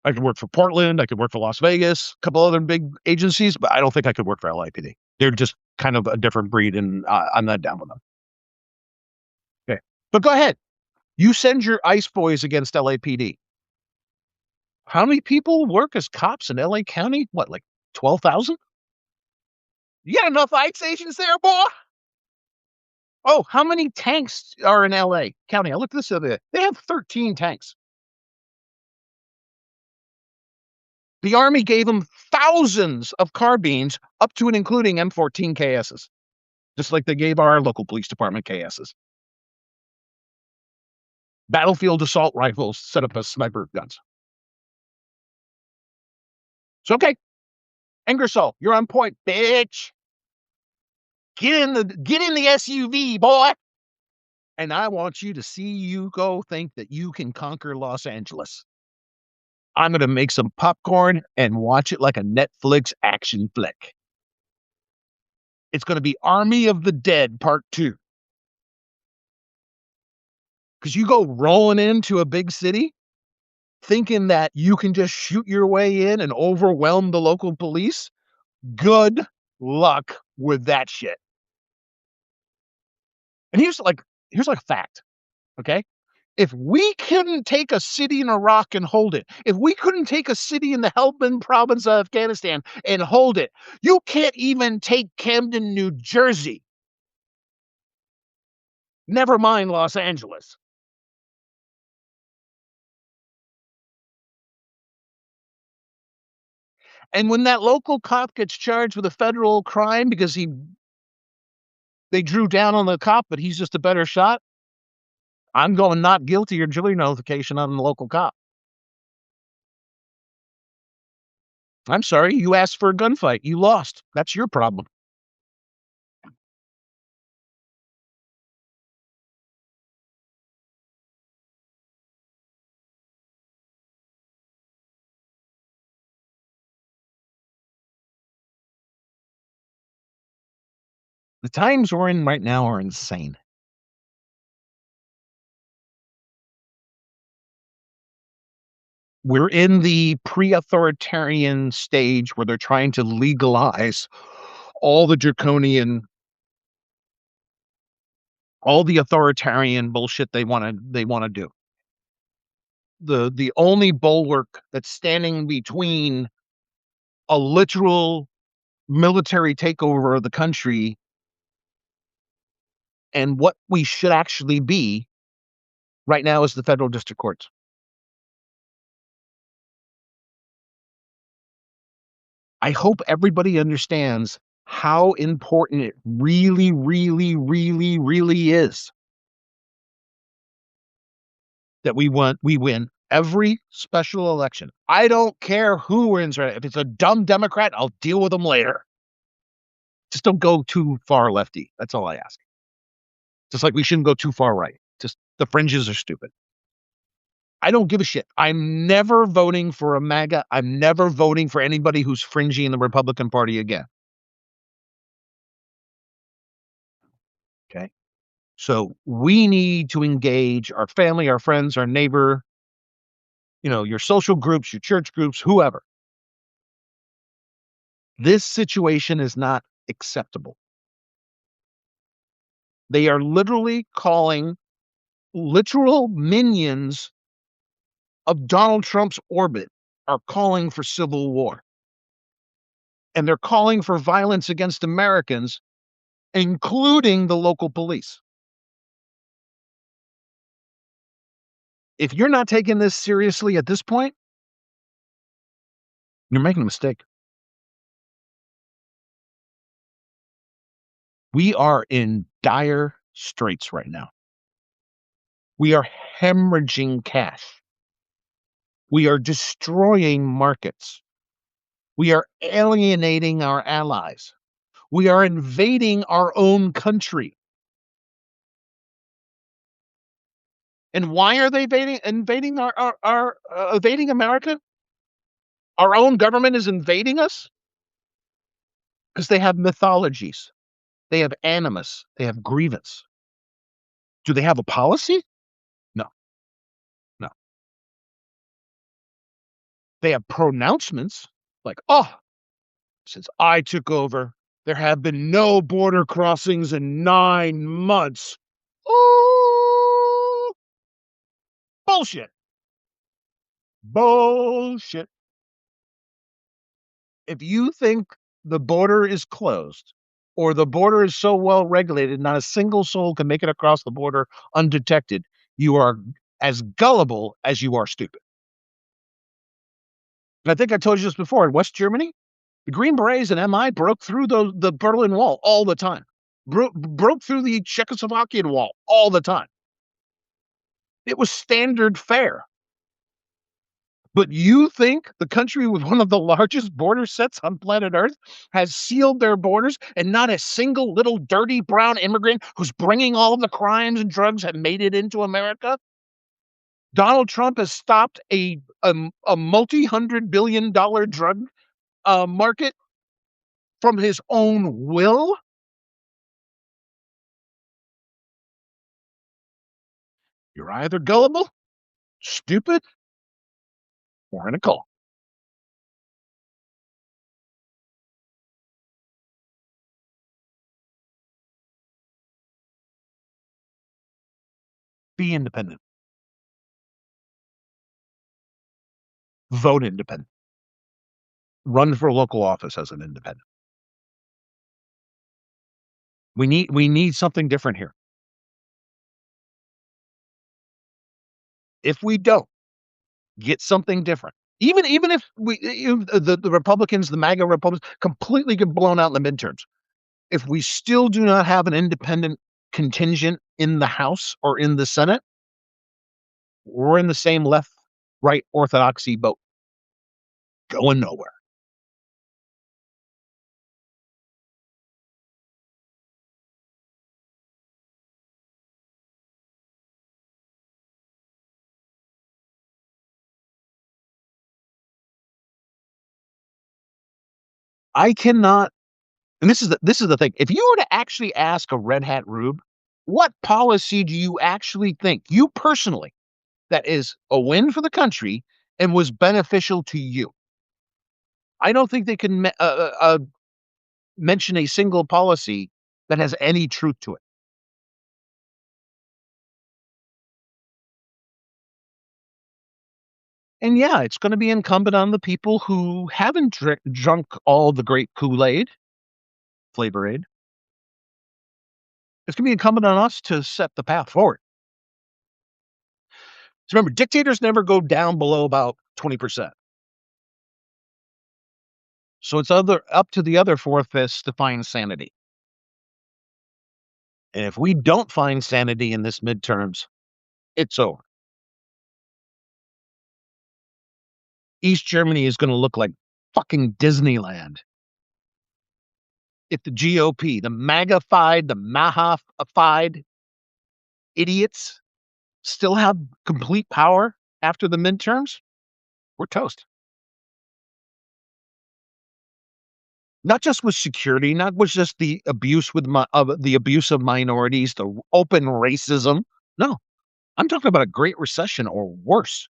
I could work for Portland. I could work for Las Vegas, a couple other big agencies, but I don't think I could work for LAPD. They're just kind of a different breed, and I'm not down with them. Okay, but go ahead. You send your ICE boys against LAPD. How many people work as cops in LA County? What, like 12,000? You got enough ICE agents there, boy? Oh, how many tanks are in LA County? I looked this other day. They have 13 tanks. The Army gave them thousands of carbines, up to and including M14 KSs, just like they gave our local police department KSs. Battlefield assault rifles set up as sniper guns. So, okay, Ingersoll, you're on point, bitch. Get in the SUV, boy. And I want you to see you go think that you can conquer Los Angeles. I'm going to make some popcorn and watch it like a Netflix action flick. It's going to be Army of the Dead Part 2. Because you go rolling into a big city thinking that you can just shoot your way in and overwhelm the local police. Good luck with that shit. And here's like a fact, okay? If we couldn't take a city in Iraq and hold it, if we couldn't take a city in the Helmand province of Afghanistan and hold it, you can't even take Camden, New Jersey. Never mind Los Angeles. And when that local cop gets charged with a federal crime because they drew down on the cop, but he's just a better shot, I'm going not guilty or jury notification on the local cop. I'm sorry, you asked for a gunfight. You lost. That's your problem. The times we're in right now are insane. We're in the pre-authoritarian stage where they're trying to legalize all the draconian, all the authoritarian bullshit they wanna do. The only bulwark that's standing between a literal military takeover of the country and what we should actually be right now is the federal district courts. I hope everybody understands how important it really, really, really, really is that we win every special election. I don't care who wins. If it's a dumb Democrat, I'll deal with them later. Just don't go too far lefty. That's all I ask. Just like we shouldn't go too far right. Just the fringes are stupid. I don't give a shit. I'm never voting for a MAGA. I'm never voting for anybody who's fringy in the Republican Party again. Okay. So we need to engage our family, our friends, our neighbor, your social groups, your church groups, whoever. This situation is not acceptable. They are literally calling literal minions of Donald Trump's orbit are calling for civil war. And they're calling for violence against Americans, including the local police. If you're not taking this seriously at this point, you're making a mistake. We are in dire straits right now. We are hemorrhaging cash. We are destroying markets. We are alienating our allies. We are invading our own country. And why are they invading invading America? Our own government is invading us because they have mythologies. They have animus. They have grievance. Do they have a policy? No, no. They have pronouncements like, oh, since I took over, there have been no border crossings in 9 months. Oh, bullshit. Bullshit. If you think the border is closed or the border is so well regulated, not a single soul can make it across the border undetected, you are as gullible as you are stupid. And I think I told you this before. In West Germany, the Green Berets and MI broke through the Berlin Wall all the time, broke through the Czechoslovakian wall all the time. It was standard fare. But you think the country with one of the largest border sets on planet Earth has sealed their borders and not a single little dirty brown immigrant who's bringing all of the crimes and drugs have made it into America? Donald Trump has stopped a multi-hundred-billion-dollar drug market from his own will? You're either gullible, stupid, or in a cult. Be independent. Vote independent. Run for local office as an independent. We need something different here. If we don't get something different, even if the Republicans, the MAGA Republicans, completely get blown out in the midterms, if we still do not have an independent contingent in the House or in the Senate, We're in the same left right orthodoxy boat, going nowhere. I cannot, and this is the thing. If you were to actually ask a Red Hat Rube, what policy do you actually think, you personally, that is a win for the country and was beneficial to you? I don't think they can mention a single policy that has any truth to it. And yeah, it's going to be incumbent on the people who haven't drunk all the great Kool-Aid, Flavor Aid. It's going to be incumbent on us to set the path forward. So remember, dictators never go down below about 20%. So it's up to the other four-fifths to find sanity. And if we don't find sanity in this midterms, it's over. East Germany is going to look like fucking Disneyland if the GOP, the MAGA-fied, the MAHA-fied idiots still have complete power after the midterms. We're toast. Not just with security, not with just the abuse the abuse of minorities, the open racism. No, I'm talking about a great recession or worse.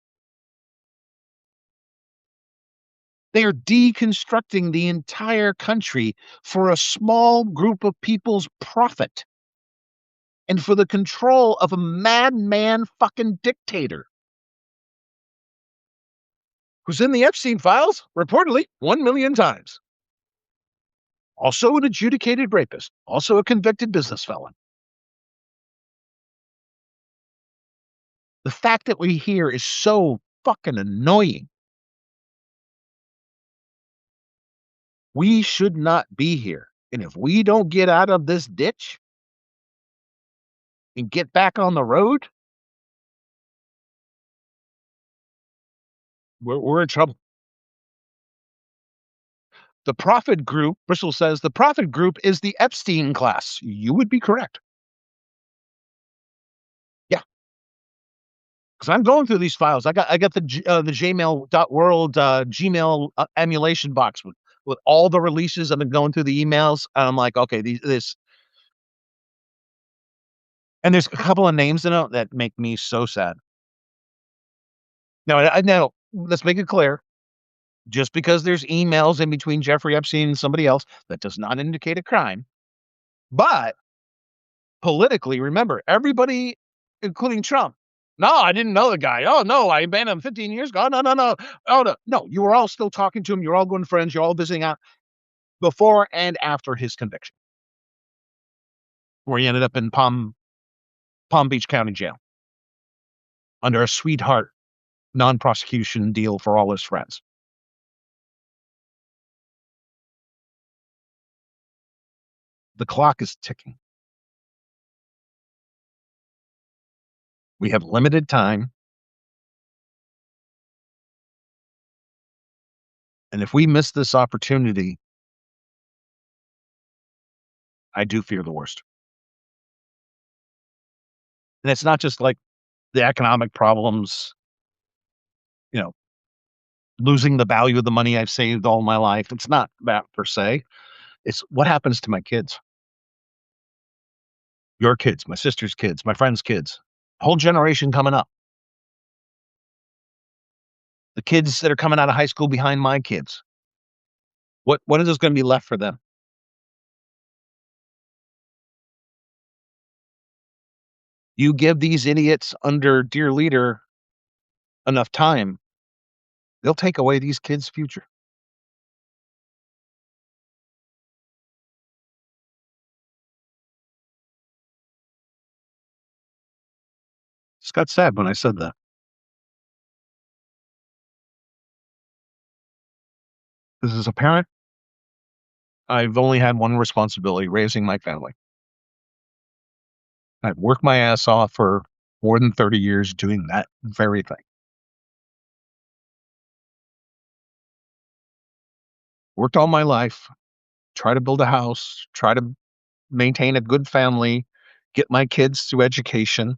They are deconstructing the entire country for a small group of people's profit and for the control of a madman fucking dictator who's in the Epstein files reportedly 1 million times. Also an adjudicated rapist, also a convicted business felon. The fact that we hear is so fucking annoying. We should not be here. And if we don't get out of this ditch and get back on the road, we're in trouble. The profit group, Bristol says, the profit group is the Epstein class. You would be correct. Yeah. Because I'm going through these files. I got the Gmail.world Gmail emulation box with all the releases. I've been going through the emails. And I'm like, okay, and there's a couple of names in it that make me so sad. Now, let's make it clear. Just because there's emails in between Jeffrey Epstein and somebody else, that does not indicate a crime. But politically, remember, everybody, including Trump, no, I didn't know the guy. Oh, no, I banned him 15 years ago. No, no, no. Oh, no. No, you were all still talking to him. You're all good friends. You're all visiting out before and after his conviction, where he ended up in Palm Beach County Jail under a sweetheart non-prosecution deal for all his friends. The clock is ticking. We have limited time. And if we miss this opportunity, I do fear the worst. And it's not just like the economic problems, you know, losing the value of the money I've saved all my life. It's not that per se. It's what happens to my kids, your kids, my sister's kids, my friends' kids, whole generation coming up. The kids that are coming out of high school behind my kids. What is going to be left for them? You give these idiots under dear leader enough time, they'll take away these kids' future. Just got sad when I said that. Because as a parent, I've only had one responsibility, raising my family. I've worked my ass off for more than 30 years doing that very thing. Worked all my life, try to build a house, try to maintain a good family, get my kids through education.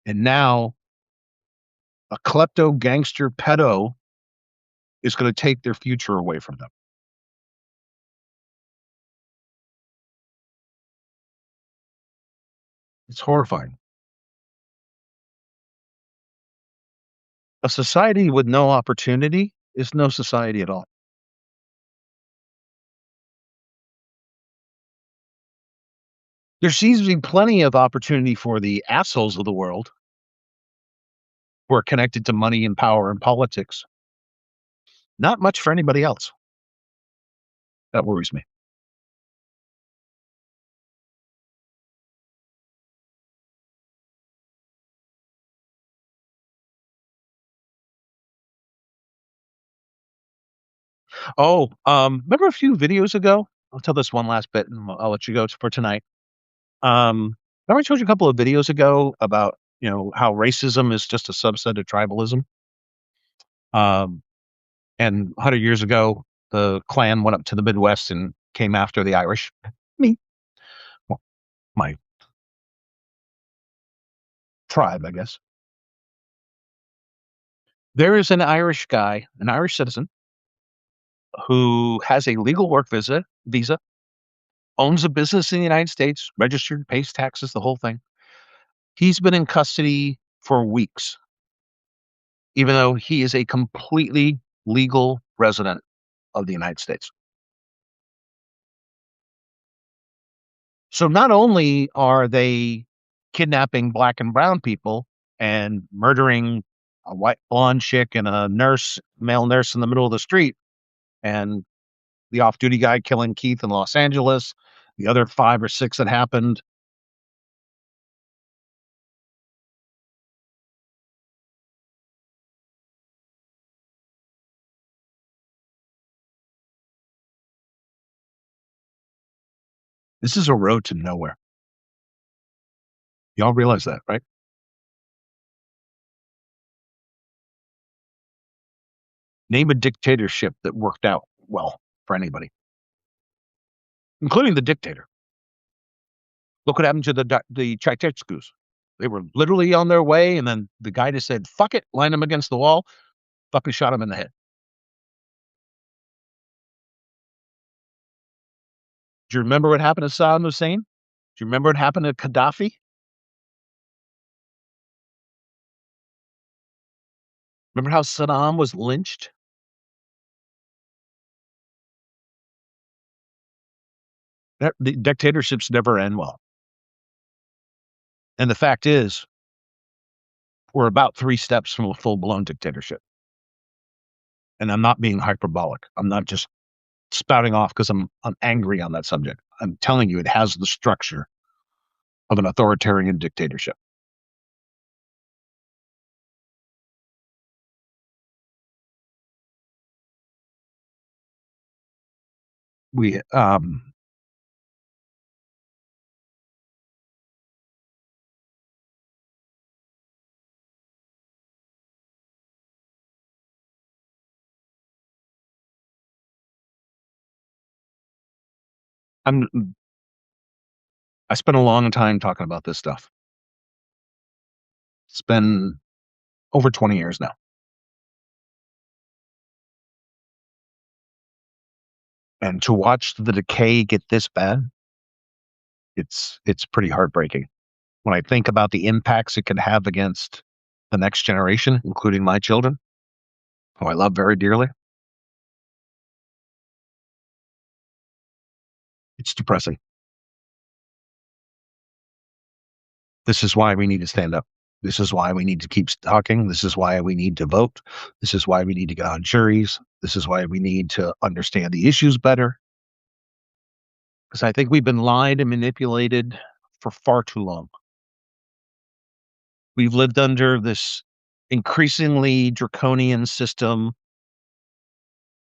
And now a klepto gangster pedo is going to take their future away from them. It's horrifying. A society with no opportunity is no society at all. There seems to be plenty of opportunity for the assholes of the world who are connected to money and power and politics. Not much for anybody else. That worries me. Oh, remember a few videos ago? I'll tell this one last bit and I'll let you go for tonight. Remember I told you a couple of videos ago about, how racism is just a subset of tribalism? Um, and 100 years ago, the Klan went up to the Midwest and came after the Irish. Me, well, my tribe, I guess. There is an Irish guy, an Irish citizen, who has a legal work visa, owns a business in the United States, registered, pays taxes, the whole thing. He's been in custody for weeks, even though he is a completely legal resident of the United States. So not only are they kidnapping black and brown people and murdering a white blonde chick and a male nurse in the middle of the street, and the off duty guy killing Keith in Los Angeles, the other 5 or 6 that happened. This is a road to nowhere. Y'all realize that, right? Name a dictatorship that worked out well for anybody, including the dictator. Look what happened to the Ceausescu's. They were literally on their way, and then the guy just said, fuck it, lined them against the wall, fucking shot him in the head. Do you remember what happened to Saddam Hussein? Do you remember what happened to Gaddafi? Remember how Saddam was lynched? The dictatorships never end well. And the fact is, we're about 3 steps from a full blown dictatorship. And I'm not being hyperbolic. I'm not just spouting off because I'm angry on that subject. I'm telling you, it has the structure of an authoritarian dictatorship. We I'm I spent a long time talking about this stuff. It's been over 20 years now. And to watch the decay get this bad, it's pretty heartbreaking. When I think about the impacts it can have against the next generation, including my children, who I love very dearly, it's depressing. This is why we need to stand up. This is why we need to keep talking. This is why we need to vote. This is why we need to get on juries. This is why we need to understand the issues better. Because I think we've been lied and manipulated for far too long. We've lived under this increasingly draconian system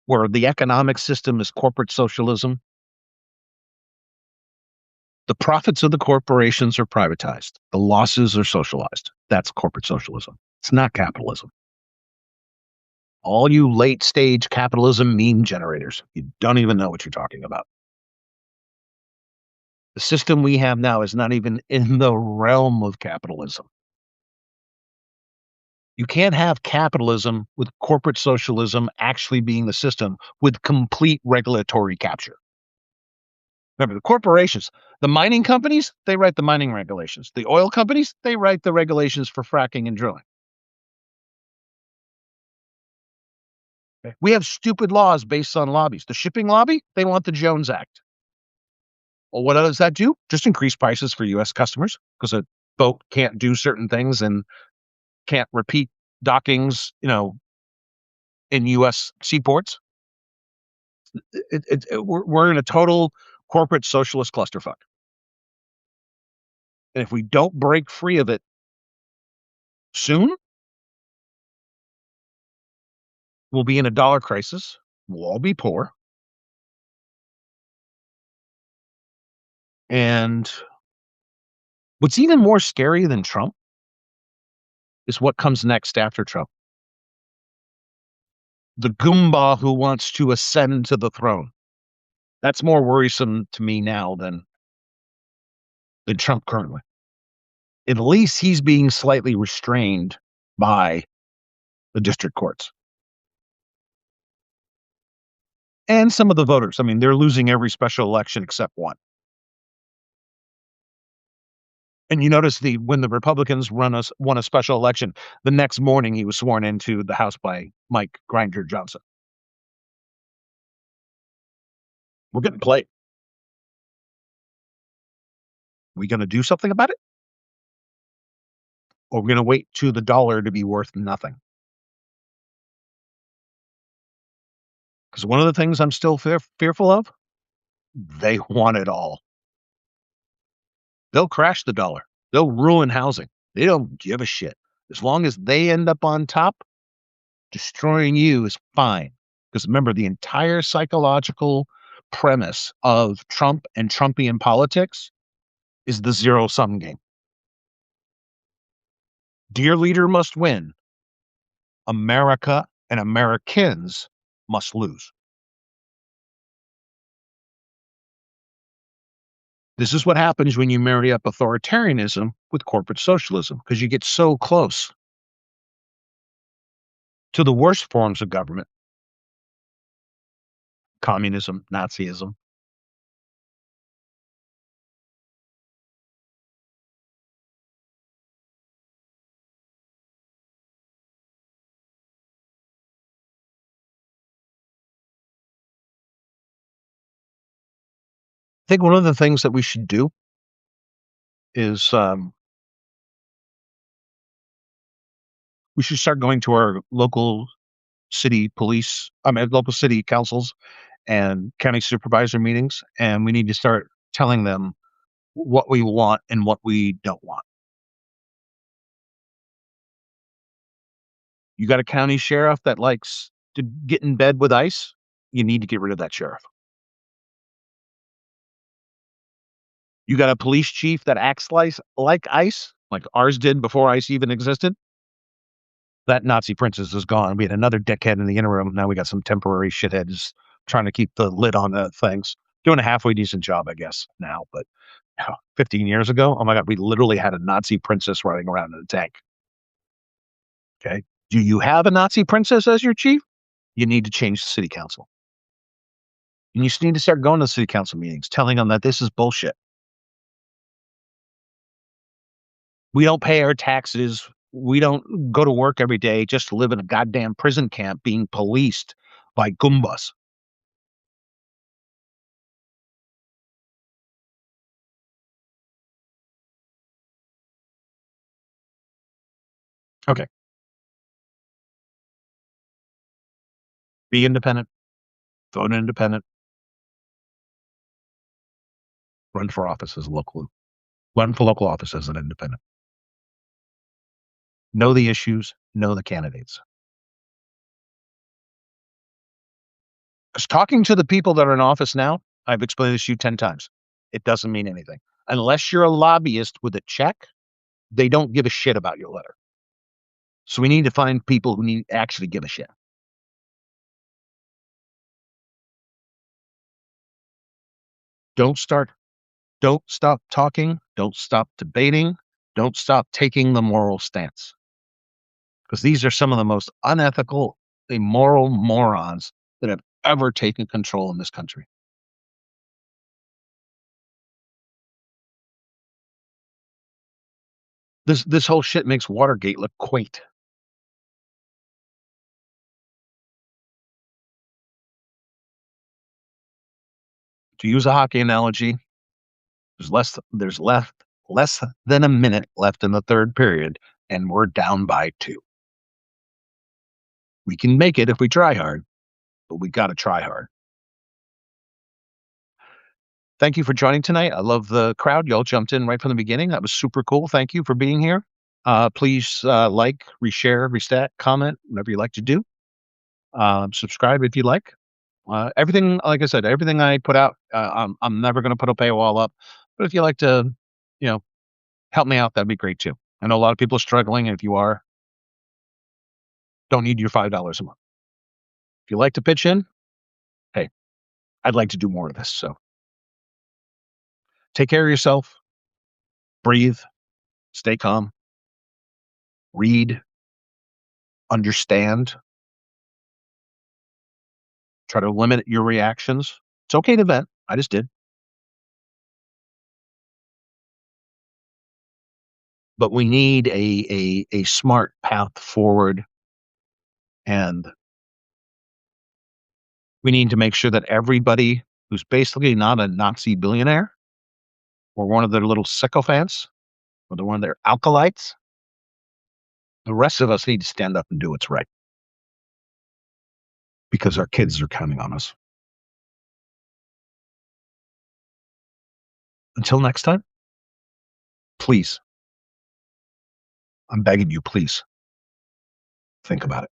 where the economic system is corporate socialism. The profits of the corporations are privatized. The losses are socialized. That's corporate socialism. It's not capitalism. All you late stage capitalism meme generators, you don't even know what you're talking about. The system we have now is not even in the realm of capitalism. You can't have capitalism with corporate socialism actually being the system with complete regulatory capture. Remember, the corporations, the mining companies, they write the mining regulations. The oil companies, they write the regulations for fracking and drilling. Okay? We have stupid laws based on lobbies. The shipping lobby, they want the Jones Act. Well, what does that do? Just increase prices for U.S. customers because a boat can't do certain things and can't repeat dockings, in U.S. seaports. We're in a total corporate socialist clusterfuck. And if we don't break free of it soon, we'll be in a dollar crisis. We'll all be poor. And what's even more scary than Trump is what comes next after Trump. The Goomba who wants to ascend to the throne. That's more worrisome to me now than Trump currently. At least he's being slightly restrained by the district courts. And some of the voters. I mean, they're losing every special election except one. And you notice when the Republicans won a special election, the next morning he was sworn into the House by Mike Grinder Johnson. We're getting played. We going to do something about it? Or we're going to wait to the dollar to be worth nothing? Because one of the things I'm still fearful of, they want it all. They'll crash the dollar. They'll ruin housing. They don't give a shit. As long as they end up on top, destroying you is fine. Because remember, the entire psychological premise of Trump and Trumpian politics is the zero-sum game. Dear leader must win. America and Americans must lose. This is what happens when you marry up authoritarianism with corporate socialism, because you get so close to the worst forms of government. Communism, Nazism. I think one of the things that we should do is we should start going to our local city local city councils and county supervisor meetings, and we need to start telling them what we want and what we don't want. You got a county sheriff that likes to get in bed with ICE, you need to get rid of that sheriff. You got a police chief that acts like ICE, like ours did before ICE even existed. That Nazi princess is gone. We had another dickhead in the interim. Now we got some temporary shitheads trying to keep the lid on things. Doing a halfway decent job, I guess, now. But 15 years ago, oh my God, we literally had a Nazi princess running around in a tank. Okay. Do you have a Nazi princess as your chief? You need to change the city council. And you need to start going to city council meetings, telling them that this is bullshit. We don't pay our taxes. We don't go to work every day just to live in a goddamn prison camp being policed by Goombas. Okay. Be independent. Vote independent. Run for office as a local. Run for local office as an independent. Know the issues. Know the candidates. Because talking to the people that are in office now, I've explained this to you 10 times. It doesn't mean anything. unless you're a lobbyist with a check, they don't give a shit about your letter. So we need to find people who need actually give a shit. Don't start. Don't stop talking. Don't stop debating. Don't stop taking the moral stance. Because these are some of the most unethical, immoral morons that have ever taken control in this country. This whole shit makes Watergate look quaint. To use a hockey analogy, there's less than a minute left in the third period, and we're down by 2. We can make it if we try hard, but we got to try hard. Thank you for joining tonight. I love the crowd. Y'all jumped in right from the beginning. That was super cool. Thank you for being here. Please like, reshare, restat, comment, whatever you like to do. Subscribe if you like. Everything, like I said, everything I put out, I'm never going to put a paywall up. But if you like to, help me out, that'd be great too. I know a lot of people are struggling. And if you are, don't need your $5 a month. If you like to pitch in, hey, I'd like to do more of this. So take care of yourself, breathe, stay calm, read, understand, try to limit your reactions. It's okay to vent. I just did. But we need a smart path forward, and we need to make sure that everybody who's basically not a Nazi billionaire or one of their little sycophants or one of their alkalites, the rest of us need to stand up and do what's right because our kids are counting on us. Until next time, please, I'm begging you, please think about it.